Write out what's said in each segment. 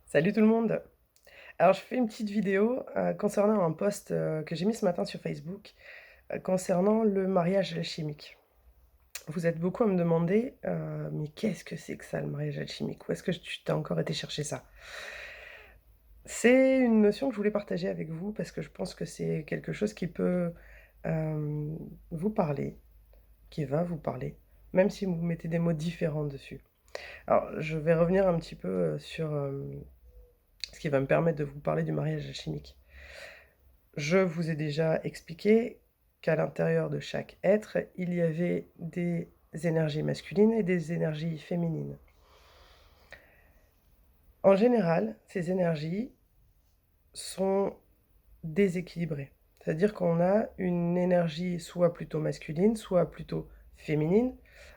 Salut tout le monde! Alors je fais une petite vidéo, concernant un post, que j'ai mis ce matin sur Facebook, concernant le mariage alchimique. Vous êtes beaucoup à me demander, «Mais qu'est-ce que c'est que ça, le mariage alchimique? Où est-ce que tu as encore été chercher ça?» C'est une notion que je voulais partager avec vous parce que je pense que c'est quelque chose qui peut, vous parler, qui va vous parler, même si vous mettez des mots différents dessus. Alors je vais revenir un petit peu, sur, ce qui va me permettre de vous parler du mariage alchimique. Je vous ai déjà expliqué qu'à l'intérieur de chaque être, il y avait des énergies masculines et des énergies féminines. En général, ces énergies sont déséquilibrées. C'est-à-dire qu'on a une énergie soit plutôt masculine, soit plutôt féminine,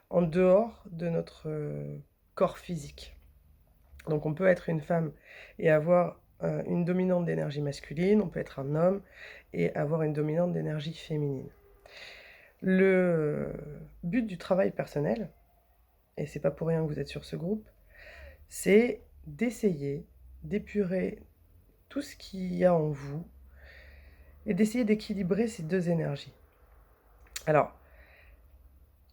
en dehors de notre, corps physique. Donc on peut être une femme et avoir, une dominante d'énergie masculine, on peut être un homme et avoir une dominante d'énergie féminine. Le but du travail personnel, et c'est pas pour rien que vous êtes sur ce groupe, c'est d'essayer d'épurer tout ce qu'il y a en vous et d'essayer d'équilibrer ces 2 énergies. Alors,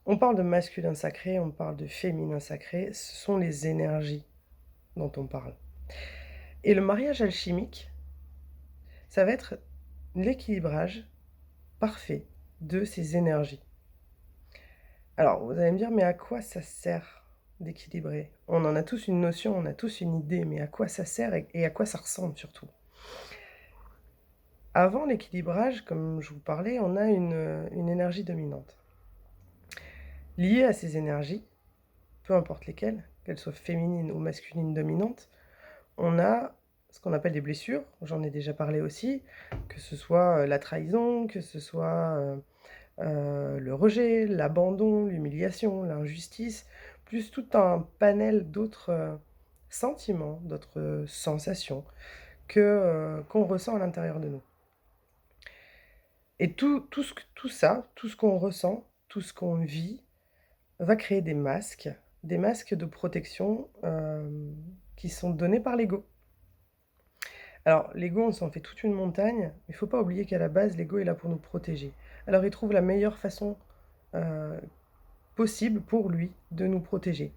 on parle de masculin sacré, on parle de féminin sacré, ce sont les énergies dont on parle. Et le mariage alchimique, ça va être l'équilibrage parfait de ces énergies. Alors, vous allez me dire: «Mais à quoi ça sert d'équilibrer?» On en a tous une notion, on a tous une idée, mais à quoi ça sert et à quoi ça ressemble surtout? Avant l'équilibrage, comme je vous parlais, on a une énergie dominante. Liée à ces énergies, peu importe lesquelles, qu'elles soient féminines ou masculines dominantes, on a ce qu'on appelle des blessures, j'en ai déjà parlé aussi, que ce soit, la trahison, que ce soit, le rejet, l'abandon, l'humiliation, l'injustice, plus tout un panel d'autres, sentiments, d'autres, sensations que, qu'on ressent à l'intérieur de nous. Et tout ça, tout ce qu'on ressent, tout ce qu'on vit, va créer des masques de protection, qui sont donnés par l'ego. Alors l'ego, on s'en fait toute une montagne, mais il faut pas oublier qu'à la base, l'ego est là pour nous protéger. Alors il trouve la meilleure façon, heu, possible pour lui de nous protéger.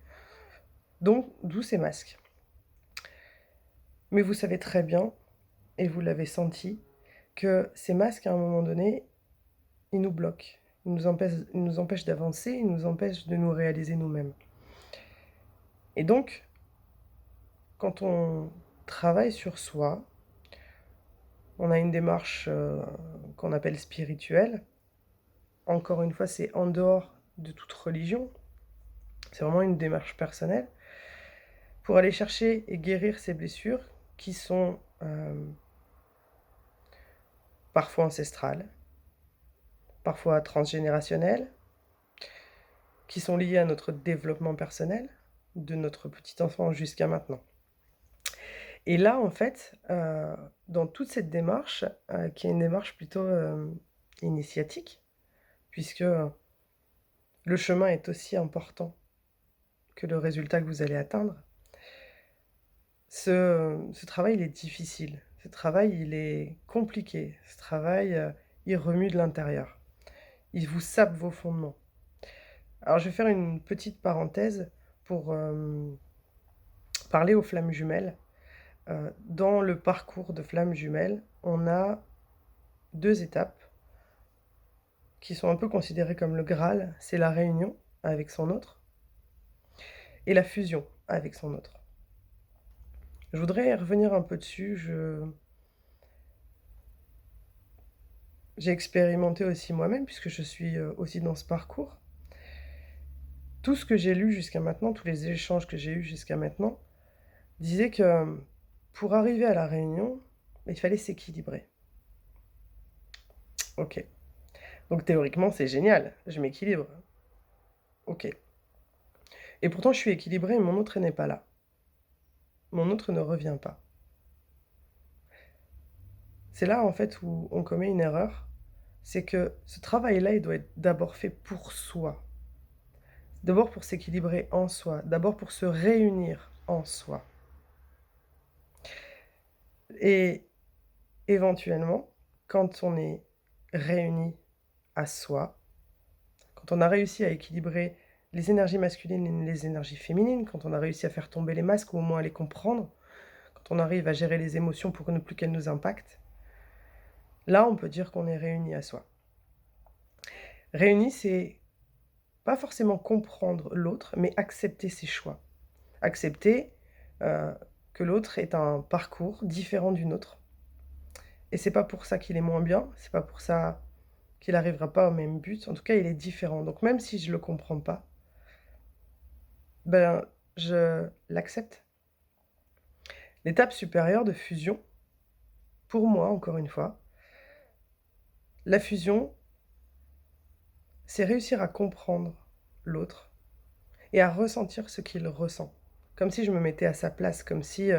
Donc d'où ces masques. Mais vous savez très bien, et vous l'avez senti, que ces masques, à un moment donné, ils nous bloquent. Ils nous empêchent d'avancer, ils nous empêchent de nous réaliser nous-mêmes. Et donc, quand on travaille sur soi, on a une démarche, qu'on appelle spirituelle. Encore une fois, c'est en dehors de toute religion. C'est vraiment une démarche personnelle pour aller chercher et guérir ces blessures qui sont, parfois ancestrales, parfois transgénérationnelles, qui sont liées à notre développement personnel, de notre petit enfant jusqu'à maintenant. Et là, en fait, dans toute cette démarche, qui est une démarche plutôt, initiatique, puisque, le chemin est aussi important que le résultat que vous allez atteindre. Ce travail, il est difficile. Ce travail, il est compliqué. Ce travail, il remue de l'intérieur. Il vous sape vos fondements. Alors je vais faire une petite parenthèse pour, parler aux flammes jumelles. Dans le parcours de flammes jumelles, on a 2 étapes qui sont un peu considérées comme le Graal. C'est la réunion avec son autre et la fusion avec son autre. Je voudrais revenir un peu dessus. J'ai expérimenté aussi moi-même puisque je suis, aussi dans ce parcours. Tout ce que j'ai lu jusqu'à maintenant, tous les échanges que j'ai eus jusqu'à maintenant, disaient que, pour arriver à la réunion, il fallait s'équilibrer. OK. Donc théoriquement, c'est génial, je m'équilibre. OK. Et pourtant je suis équilibrée, mais mon autre n'est pas là. Mon autre ne revient pas. C'est là, en fait, où on commet une erreur, c'est que ce travail-là, il doit être d'abord fait pour soi. D'abord pour s'équilibrer en soi, d'abord pour se réunir en soi. Et éventuellement, quand on est réunis à soi, quand on a réussi à équilibrer les énergies masculines et les énergies féminines, quand on a réussi à faire tomber les masques ou au moins à les comprendre, quand on arrive à gérer les émotions pour ne plus qu'elles nous impactent, là, on peut dire qu'on est réunis à soi. Réunis, c'est pas forcément comprendre l'autre, mais accepter ses choix. Accepter, heu, que l'autre ait un parcours différent du nôtre et c'est pas pour ça qu'il est moins bien, c'est pas pour ça qu'il arrivera pas au même but. En tout cas, il est différent. Donc même si je le comprends pas, ben, je l'accepte. L'étape supérieure de fusion, pour moi, encore une fois, la fusion, c'est réussir à comprendre l'autre et à ressentir ce qu'il ressent. Comme si je me mettais à sa place, comme si,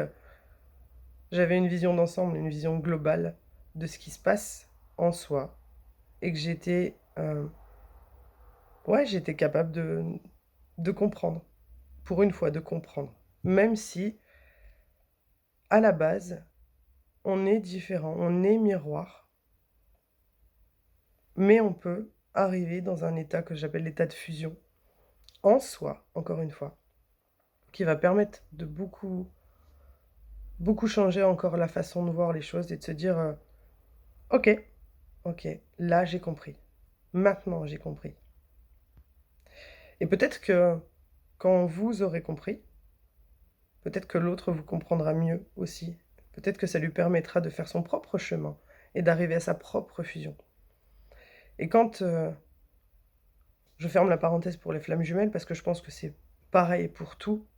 j'avais une vision d'ensemble, une vision globale de ce qui se passe en soi et que j'étais, ouais, j'étais capable de comprendre. Pour une fois, de comprendre. Même si, à la base, on est différent, on est miroir, mais on peut arriver dans un état que j'appelle l'état de fusion, en soi, encore une fois, qui va permettre de beaucoup changer encore la façon de voir les choses et de se dire, «OK, OK, là j'ai compris. Maintenant j'ai compris». Et peut-être que quand vous aurez compris, peut-être que l'autre vous comprendra mieux aussi. Peut-être que ça lui permettra de faire son propre chemin et d'arriver à sa propre fusion. Et quand, je ferme la parenthèse pour les flammes jumelles parce que je pense que c'est pareil pour tout.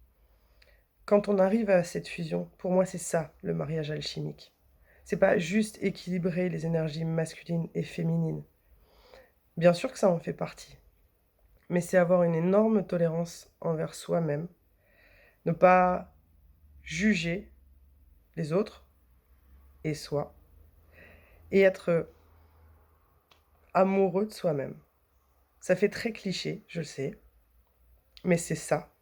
Quand on arrive à cette fusion, pour moi, c'est ça le mariage alchimique. C'est pas juste équilibrer les énergies masculines et féminines. Bien sûr que ça en fait partie, mais c'est avoir une énorme tolérance envers soi-même, ne pas juger les autres et soi, et être amoureux de soi-même. Ça fait très cliché, je le sais, mais c'est ça.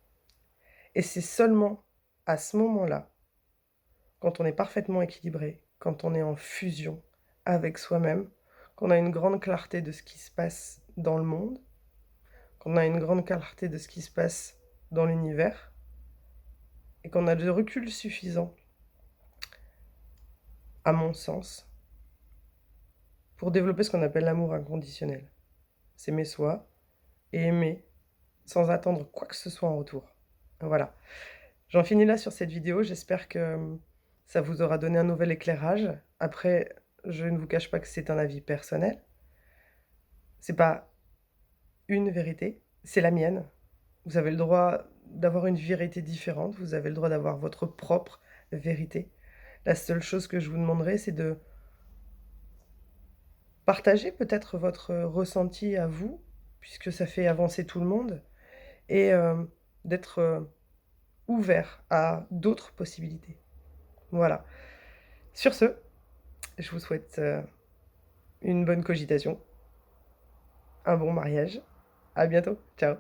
Et c'est seulement à ce moment-là, quand on est parfaitement équilibré, quand on est en fusion avec soi-même, qu'on a une grande clarté de ce qui se passe dans le monde, qu'on a une grande clarté de ce qui se passe dans l'univers, et qu'on a le recul suffisant, à mon sens, pour développer ce qu'on appelle l'amour inconditionnel. S'aimer soi et aimer sans attendre quoi que ce soit en retour. Voilà. J'en finis là sur cette vidéo. J'espère que ça vous aura donné un nouvel éclairage. Après, je ne vous cache pas que c'est un avis personnel. C'est pas une vérité, c'est la mienne. Vous avez le droit d'avoir une vérité différente, vous avez le droit d'avoir votre propre vérité. La seule chose que je vous demanderai, c'est de partager peut-être votre ressenti à vous, puisque ça fait avancer tout le monde, et d'être ouvert à d'autres possibilités. Voilà. Sur ce, je vous souhaite une bonne cogitation, un bon mariage. À bientôt. Ciao.